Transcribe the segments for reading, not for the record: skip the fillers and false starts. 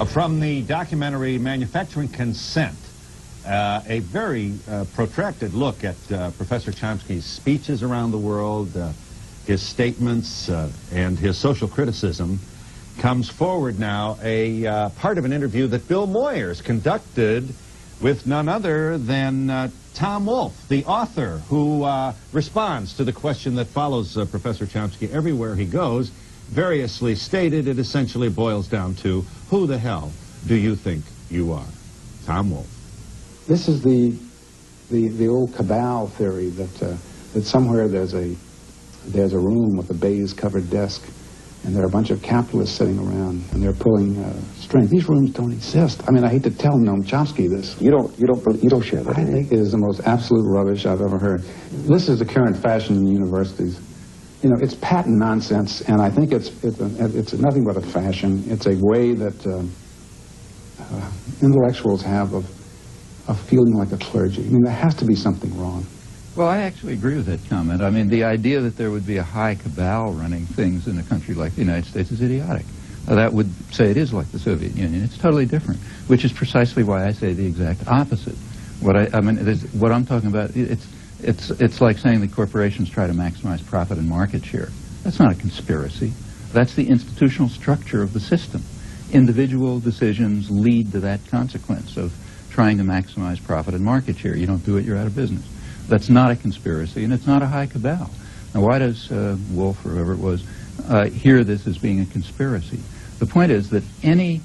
From the documentary Manufacturing Consent, a very protracted look at Professor Chomsky's speeches around the world, his statements, and his social criticism, comes forward now a part of an interview that Bill Moyers conducted with none other than Tom Wolfe, the author, who responds to the question that follows Professor Chomsky everywhere he goes. Variously stated, it essentially boils down to, who the hell do you think you are? Tom Wolfe. This is the old cabal theory that somewhere there's a room with a baize-covered desk, and there are a bunch of capitalists sitting around, and they're pulling strings. These rooms don't exist. I mean, I hate to tell Noam Chomsky this. You don't share that. I think it is the most absolute rubbish I've ever heard. This is the current fashion in universities. You know, it's patent nonsense, and I think it's nothing but a fashion. It's a way that intellectuals have of feeling like a clergy. I mean, there has to be something wrong. Well, I actually agree with that comment. I mean, the idea that there would be a high cabal running things in a country like the United States is idiotic. That would say it is like the Soviet Union. It's totally different, which is precisely why I say the exact opposite. What I'm talking about, it's like saying the corporations try to maximize profit and market share. That's not a conspiracy. That's the institutional structure of the system. Individual decisions lead to that consequence of trying to maximize profit and market share. You don't do it, you're out of business. That's not a conspiracy, and it's not a high cabal. Now, why does Wolfe, or whoever it was, hear this as being a conspiracy? The point is that any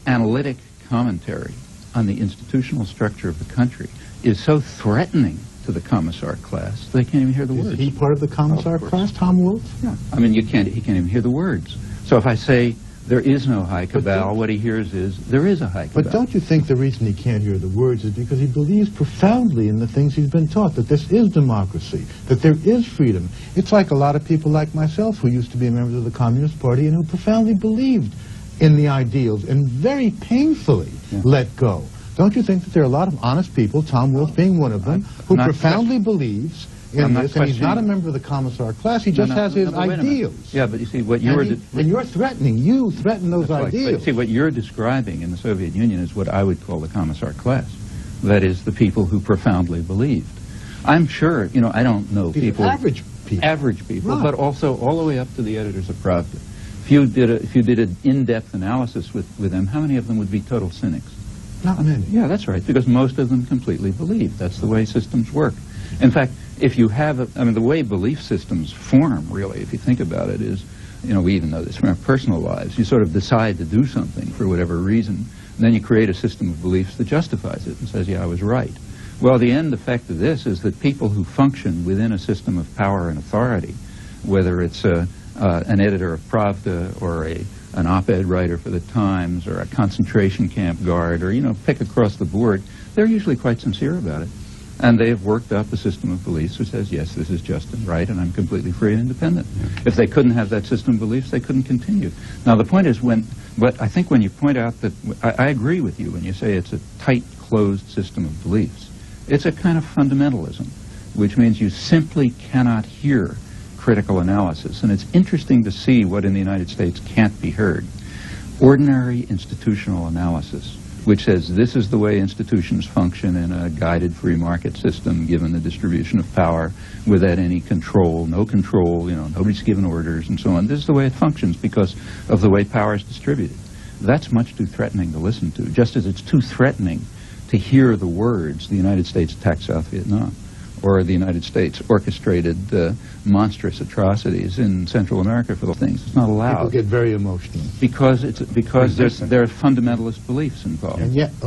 analytic commentary on the institutional structure of the country is so threatening to the commissar class, they can't even hear the words. Is he part of the commissar class, Tom Wolfe? Yeah. I mean, he can't even hear the words. So if I say there is no high cabal, what he hears is there is a high cabal. But don't you think the reason he can't hear the words is because he believes profoundly in the things he's been taught, that this is democracy, that there is freedom? It's like a lot of people like myself who used to be members of the Communist Party and who profoundly believed in the ideals and very painfully let go. Don't you think that there are a lot of honest people, Tom Wolfe being one of them, who profoundly believes in this, and he's not a member of the commissar class, he just has his ideals. Yeah, but you see, what you're... And you're threatening, you threaten those ideals. But see, what you're describing in the Soviet Union is what I would call the commissar class. That is, the people who profoundly believed. I'm sure, you know, I don't know people... Average people. Average people, right. But also all the way up to the editors of Pravda. If you did an in-depth analysis with them, how many of them would be total cynics? Not many. Yeah, that's right, because most of them completely believe. That's the way systems work. In fact, if you have, the way belief systems form, really, if you think about it, is, you know, we even know this from our personal lives. You sort of decide to do something for whatever reason, and then you create a system of beliefs that justifies it and says, yeah, I was right. Well, the end effect of this is that people who function within a system of power and authority, whether it's an editor of Pravda or an op-ed writer for the Times or a concentration camp guard or, you know, pick across the board, they're usually quite sincere about it. And they have worked up a system of beliefs which says, yes, this is just and right, and I'm completely free and independent. If they couldn't have that system of beliefs, they couldn't continue. Now, the point is, but I think when you point out that, I agree with you when you say it's a tight, closed system of beliefs. It's a kind of fundamentalism, which means you simply cannot hear critical analysis. And it's interesting to see what in the United States can't be heard. Ordinary institutional analysis, which says this is the way institutions function in a guided free market system given the distribution of power without any control, no control, you know, nobody's given orders and so on. This is the way it functions because of the way power is distributed. That's much too threatening to listen to, just as it's too threatening to hear the words the United States attacked South Vietnam or the United States orchestrated monstrous atrocities in Central America for those things. It's not allowed. People get very emotional. Because there are fundamentalist beliefs involved. And yet,